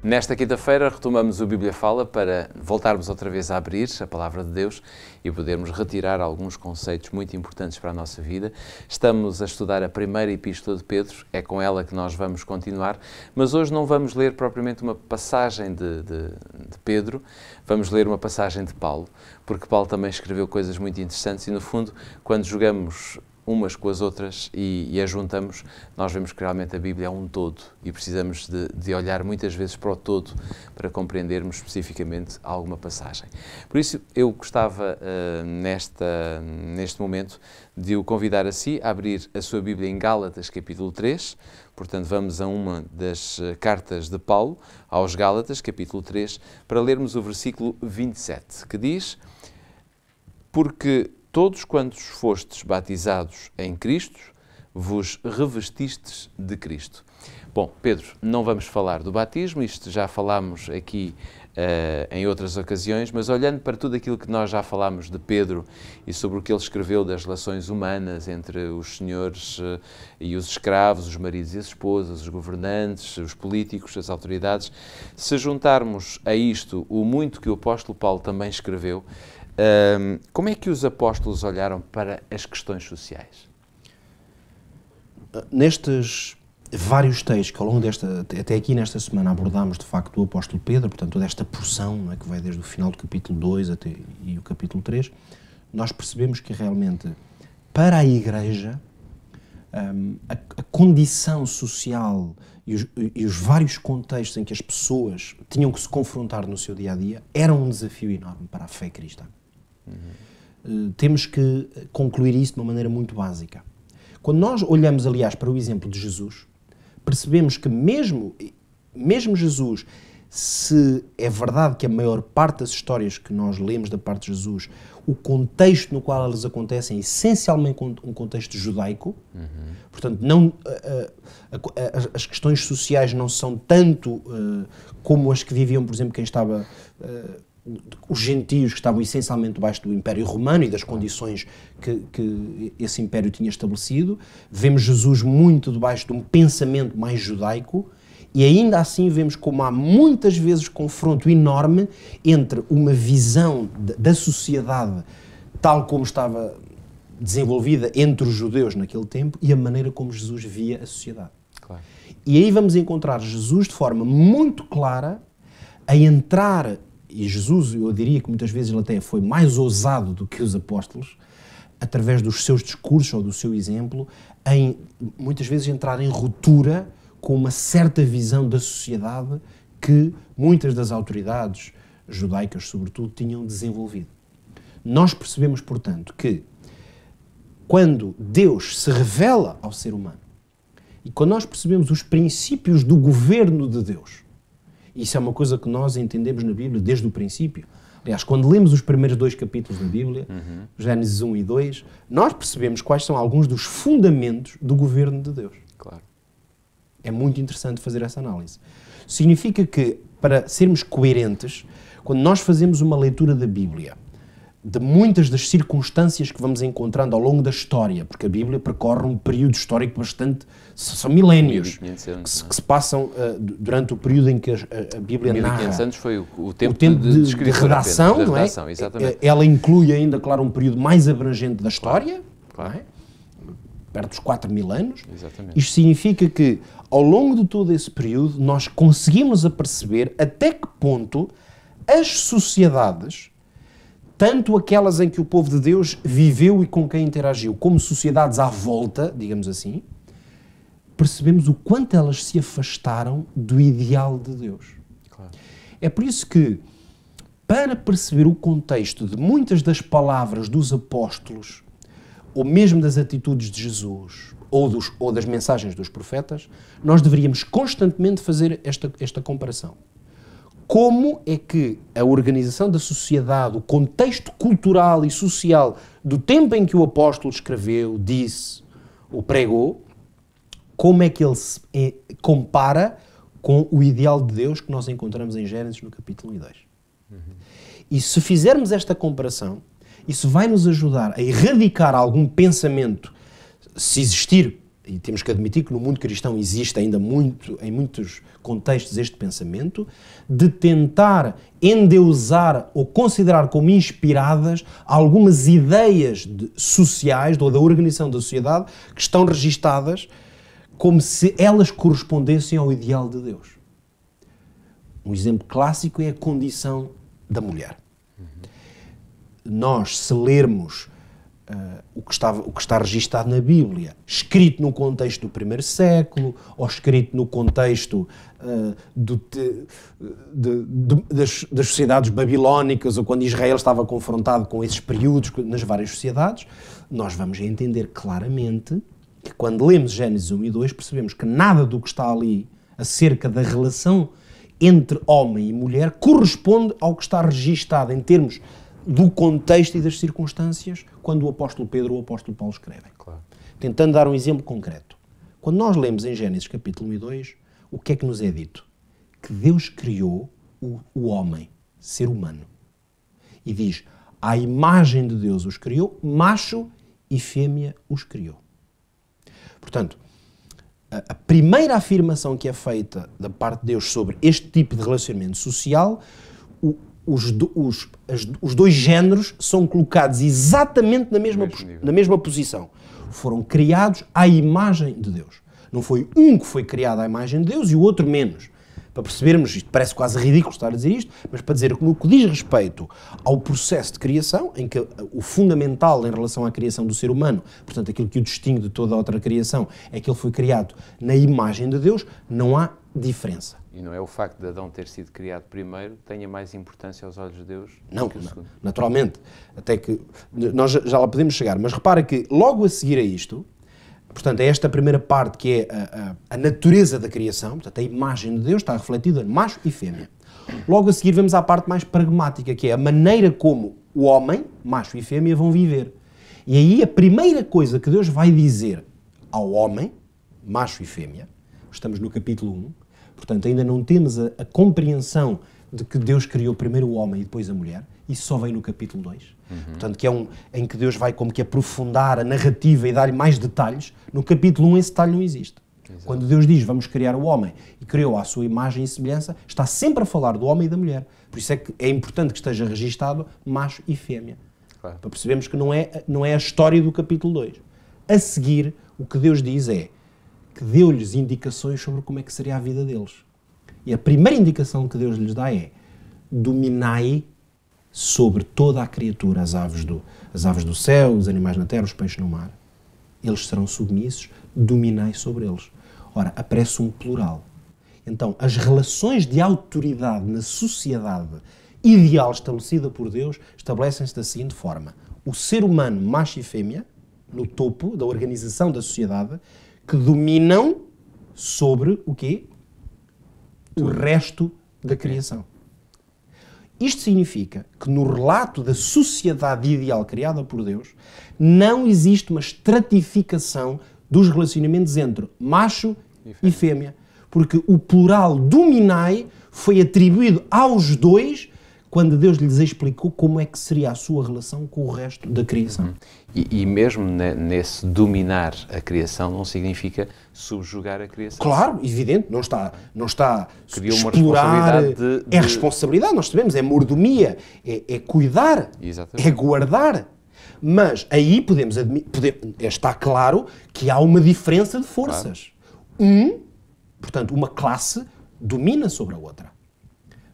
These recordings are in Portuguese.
Nesta quinta-feira retomamos o Bíblia Fala para voltarmos outra vez a abrir a Palavra de Deus e podermos retirar alguns conceitos muito importantes para a nossa vida. Estamos a estudar a primeira Epístola de Pedro, é com ela que nós vamos continuar, mas hoje não vamos ler propriamente uma passagem de Pedro, vamos ler uma passagem de Paulo, porque Paulo também escreveu coisas muito interessantes e, no fundo, quando jogamos umas com as outras e as juntamos, nós vemos que realmente a Bíblia é um todo e precisamos de olhar muitas vezes para o todo para compreendermos especificamente alguma passagem. Por isso, eu gostava, neste momento, de o convidar a si a abrir a sua Bíblia em Gálatas, capítulo 3. Portanto, vamos a uma das cartas de Paulo aos Gálatas, capítulo 3, para lermos o versículo 27, que diz: porque todos quantos fostes batizados em Cristo, vos revestistes de Cristo. Bom, Pedro, não vamos falar do batismo, isto já falámos aqui em outras ocasiões, mas olhando para tudo aquilo que nós já falámos de Pedro e sobre o que ele escreveu das relações humanas entre os senhores e os escravos, os maridos e as esposas, os governantes, os políticos, as autoridades, se juntarmos a isto o muito que o apóstolo Paulo também escreveu, como é que os apóstolos olharam para as questões sociais? Nestes vários textos que ao longo até aqui nesta semana abordámos de facto o apóstolo Pedro, portanto toda esta porção, não é, que vai desde o final do capítulo 2 até e o capítulo 3, nós percebemos que realmente para a Igreja a condição social e os vários contextos em que as pessoas tinham que se confrontar no seu dia-a-dia era um desafio enorme para a fé cristã. Temos que concluir isso de uma maneira muito básica. Quando nós olhamos, aliás, para o exemplo de Jesus, percebemos que mesmo Jesus, se é verdade que a maior parte das histórias que nós lemos da parte de Jesus, o contexto no qual elas acontecem é essencialmente um contexto judaico, portanto, as questões sociais não são tanto como as que viviam, por exemplo, quem estava... os gentios que estavam essencialmente debaixo do Império Romano e das condições que esse Império tinha estabelecido. Vemos Jesus muito debaixo de um pensamento mais judaico e ainda assim vemos como há muitas vezes confronto enorme entre uma visão da sociedade tal como estava desenvolvida entre os judeus naquele tempo e a maneira como Jesus via a sociedade. Claro. E aí vamos encontrar Jesus de forma muito clara a entrar. E Jesus, eu diria que muitas vezes ele até foi mais ousado do que os apóstolos, através dos seus discursos ou do seu exemplo, em muitas vezes entrar em ruptura com uma certa visão da sociedade que muitas das autoridades judaicas, sobretudo, tinham desenvolvido. Nós percebemos, portanto, que quando Deus se revela ao ser humano e quando nós percebemos os princípios do governo de Deus, isso é uma coisa que nós entendemos na Bíblia desde o princípio. Aliás, quando lemos os primeiros 2 capítulos da Bíblia, Gênesis 1 e 2, nós percebemos quais são alguns dos fundamentos do governo de Deus. Claro. É muito interessante fazer essa análise. Significa que, para sermos coerentes, quando nós fazemos uma leitura da Bíblia, de muitas das circunstâncias que vamos encontrando ao longo da história, porque a Bíblia percorre um período histórico bastante... São milénios que se passam durante o período em que a Bíblia narra. 1500 anos foi o tempo de redação, não é? Exatamente. Ela inclui ainda, claro, um período mais abrangente da história, claro. Não é? Perto dos 4000 anos. Exatamente. Isto significa que, ao longo de todo esse período, nós conseguimos aperceber até que ponto as sociedades, tanto aquelas em que o povo de Deus viveu e com quem interagiu, como sociedades à volta, digamos assim, percebemos o quanto elas se afastaram do ideal de Deus. Claro. É por isso que, para perceber o contexto de muitas das palavras dos apóstolos, ou mesmo das atitudes de Jesus, ou das mensagens dos profetas, nós deveríamos constantemente fazer esta comparação. Como é que a organização da sociedade, o contexto cultural e social do tempo em que o apóstolo escreveu, disse ou pregou, como é que ele se compara com o ideal de Deus que nós encontramos em Gênesis no capítulo 1 e 2. E se fizermos esta comparação, isso vai nos ajudar a erradicar algum pensamento, se existir e temos que admitir que no mundo cristão existe ainda muito, em muitos contextos, este pensamento de tentar endeusar ou considerar como inspiradas algumas ideias sociais ou da organização da sociedade que estão registadas como se elas correspondessem ao ideal de Deus. Um exemplo clássico é a condição da mulher. Nós, se lermos o que está registado na Bíblia, escrito no contexto do primeiro século, ou escrito no contexto das sociedades babilónicas, ou quando Israel estava confrontado com esses períodos nas várias sociedades, nós vamos entender claramente que quando lemos Gênesis 1 e 2, percebemos que nada do que está ali acerca da relação entre homem e mulher corresponde ao que está registado em termos do contexto e das circunstâncias quando o apóstolo Pedro ou o apóstolo Paulo escrevem. Claro. Tentando dar um exemplo concreto. Quando nós lemos em Gênesis capítulo 1 e 2, o que é que nos é dito? Que Deus criou o homem, ser humano. E diz, à imagem de Deus os criou, macho e fêmea os criou. Portanto, a primeira afirmação que é feita da parte de Deus sobre este tipo de relacionamento social, os dois géneros são colocados exatamente na mesma posição. Foram criados à imagem de Deus. Não foi um que foi criado à imagem de Deus e o outro menos. Para percebermos, isto parece quase ridículo estar a dizer isto, mas para dizer que no que diz respeito ao processo de criação, em que o fundamental em relação à criação do ser humano, portanto aquilo que o distingue de toda a outra criação, é que ele foi criado na imagem de Deus, não há diferença. E não é o facto de Adão ter sido criado primeiro que tenha mais importância aos olhos de Deus não, que o segundo? Naturalmente. Até que nós já lá podemos chegar. Mas repara que logo a seguir a isto, portanto, é esta primeira parte que é a natureza da criação, portanto, a imagem de Deus está refletida em macho e fêmea. Logo a seguir vemos a parte mais pragmática, que é a maneira como o homem, macho e fêmea, vão viver. E aí a primeira coisa que Deus vai dizer ao homem, macho e fêmea, estamos no capítulo 1, portanto, ainda não temos a compreensão de que Deus criou primeiro o homem e depois a mulher. Isso só vem no capítulo 2. Portanto, que é em que Deus vai como que aprofundar a narrativa e dar-lhe mais detalhes. No capítulo 1 esse detalhe não existe. Exato. Quando Deus diz vamos criar o homem e criou à sua imagem e semelhança, está sempre a falar do homem e da mulher. Por isso é que é importante que esteja registado macho e fêmea. Claro. Para percebermos que não é a história do capítulo 2. A seguir, o que Deus diz é que deu-lhes indicações sobre como é que seria a vida deles. E a primeira indicação que Deus lhes dá é dominai sobre toda a criatura, as aves do céu, os animais na terra, os peixes no mar. Eles serão submissos, dominai sobre eles. Ora, aparece um plural. Então, as relações de autoridade na sociedade ideal estabelecida por Deus estabelecem-se da seguinte forma. O ser humano, macho e fêmea, no topo da organização da sociedade, que dominam sobre o quê? O resto da criação. Isto significa que no relato da sociedade ideal criada por Deus, não existe uma estratificação dos relacionamentos entre macho e fêmea. Porque o plural dominai foi atribuído aos dois quando Deus lhes explicou como é que seria a sua relação com o resto da criação. E mesmo nesse dominar a criação não significa subjugar a criação. Claro, evidente, não está criou uma explorar, responsabilidade é responsabilidade, nós sabemos, é mordomia, é cuidar, Exatamente. É guardar. Mas aí está claro que há uma diferença de forças. Claro. Portanto, uma classe domina sobre a outra.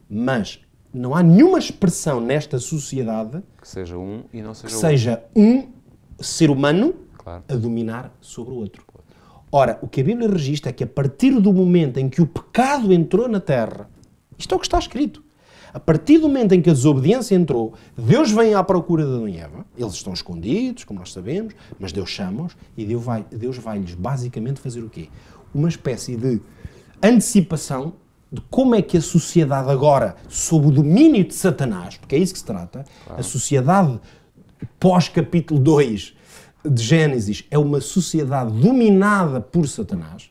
Mas não há nenhuma expressão nesta sociedade que seja um e não seja que outro. seja um ser humano Claro. a dominar sobre o outro. Ora, o que a Bíblia registra é que a partir do momento em que o pecado entrou na terra, isto é o que está escrito, a partir do momento em que a desobediência entrou, Deus vem à procura de Adão e Eva, eles estão escondidos, como nós sabemos, mas Deus chama-os e Deus vai-lhes basicamente fazer o quê? Uma espécie de antecipação de como é que a sociedade agora, sob o domínio de Satanás, porque é isso que se trata, claro. A sociedade pós-capítulo 2 de Gênesis é uma sociedade dominada por Satanás,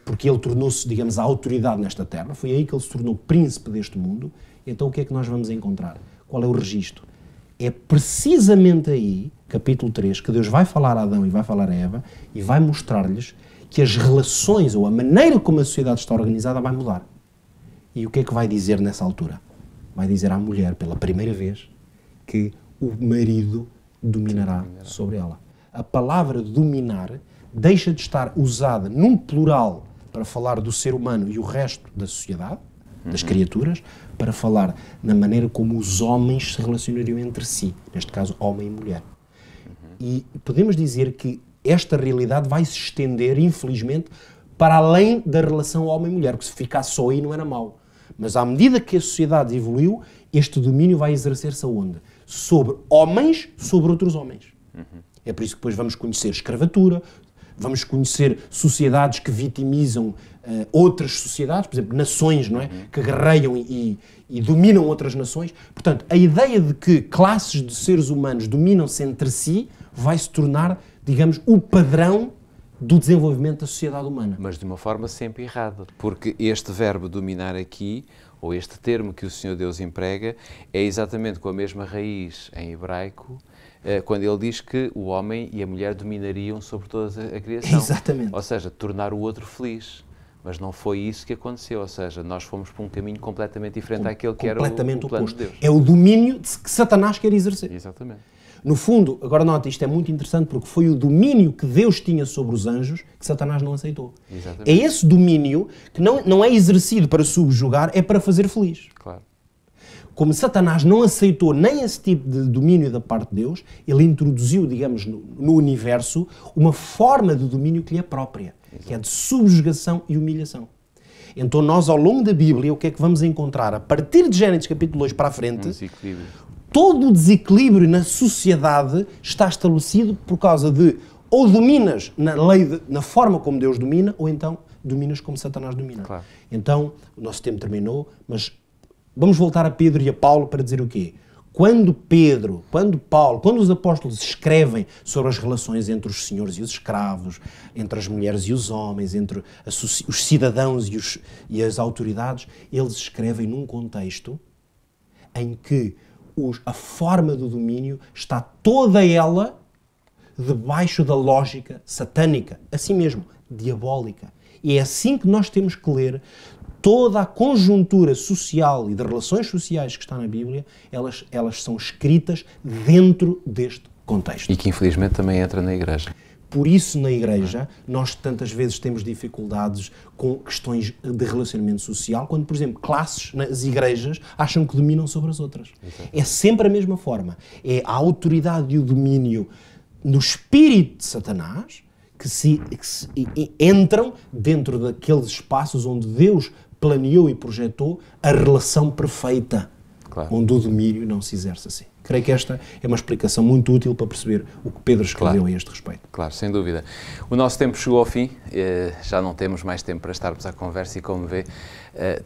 porque ele tornou-se, digamos, a autoridade nesta terra, foi aí que ele se tornou príncipe deste mundo. Então o que é que nós vamos encontrar? Qual é o registro? É precisamente aí capítulo 3, que Deus vai falar a Adão e vai falar a Eva e vai mostrar-lhes que as relações ou a maneira como a sociedade está organizada vai mudar. E o que é que vai dizer nessa altura? Vai dizer à mulher, pela primeira vez, que o marido dominará sobre ela. A palavra dominar deixa de estar usada num plural para falar do ser humano e o resto da sociedade, das criaturas, para falar na maneira como os homens se relacionariam entre si, neste caso, homem e mulher. E podemos dizer que esta realidade vai se estender, infelizmente, para além da relação homem-mulher, porque se ficasse só aí não era mau. Mas à medida que a sociedade evoluiu, este domínio vai exercer-se aonde? Sobre homens, sobre outros homens. É por isso que depois vamos conhecer escravatura, vamos conhecer sociedades que vitimizam outras sociedades, por exemplo, nações, não é? Que guerreiam e dominam outras nações. Portanto, a ideia de que classes de seres humanos dominam-se entre si vai se tornar, digamos, o padrão do desenvolvimento da sociedade humana. Mas de uma forma sempre errada, porque este verbo dominar aqui, ou este termo que o Senhor Deus emprega, é exatamente com a mesma raiz em hebraico, quando ele diz que o homem e a mulher dominariam sobre toda a criação. Exatamente. Ou seja, tornar o outro feliz. Mas não foi isso que aconteceu, ou seja, nós fomos para um caminho completamente diferente daquele que era o plano de Deus. É o domínio que Satanás quer exercer. Exatamente. No fundo, agora nota, isto é muito interessante porque foi o domínio que Deus tinha sobre os anjos que Satanás não aceitou. Exatamente. É esse domínio que não é exercido para subjugar, é para fazer feliz. Claro. Como Satanás não aceitou nem esse tipo de domínio da parte de Deus, ele introduziu, digamos, no universo uma forma de domínio que lhe é própria, que é de subjugação e humilhação. Então nós, ao longo da Bíblia, o que é que vamos encontrar? A partir de Gênesis capítulo 2 para a frente, todo o desequilíbrio na sociedade está estabelecido por causa de ou dominas na lei, na forma como Deus domina, ou então dominas como Satanás domina. Claro. Então, o nosso tempo terminou, mas vamos voltar a Pedro e a Paulo para dizer o quê? Quando Pedro, quando Paulo, quando os apóstolos escrevem sobre as relações entre os senhores e os escravos, entre as mulheres e os homens, entre os cidadãos e as autoridades, eles escrevem num contexto em que a forma do domínio está toda ela debaixo da lógica satânica, assim mesmo, diabólica. E é assim que nós temos que ler toda a conjuntura social e de relações sociais que está na Bíblia, elas são escritas dentro deste contexto. E que infelizmente também entra na Igreja. Por isso, na Igreja, nós tantas vezes temos dificuldades com questões de relacionamento social, quando, por exemplo, classes nas igrejas acham que dominam sobre as outras. Exato. É sempre a mesma forma. É a autoridade e o domínio no espírito de Satanás que entram dentro daqueles espaços onde Deus planeou e projetou a relação perfeita, claro, onde o domínio não se exerce assim. Creio que esta é uma explicação muito útil para perceber o que Pedro escreveu a este respeito. Claro, sem dúvida. O nosso tempo chegou ao fim, já não temos mais tempo para estarmos à conversa e, como vê,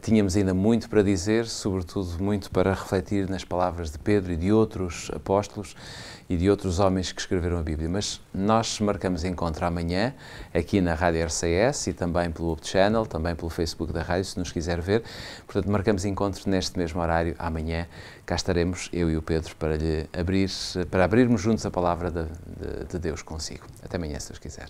tínhamos ainda muito para dizer, sobretudo muito para refletir nas palavras de Pedro e de outros apóstolos e de outros homens que escreveram a Bíblia. Mas nós marcamos encontro amanhã, aqui na Rádio RCS e também pelo Up Channel, também pelo Facebook da Rádio, se nos quiser ver. Portanto, marcamos encontro neste mesmo horário, amanhã. Cá estaremos, eu e o Pedro, para abrirmos juntos a palavra de Deus consigo. Até amanhã, se Deus quiser.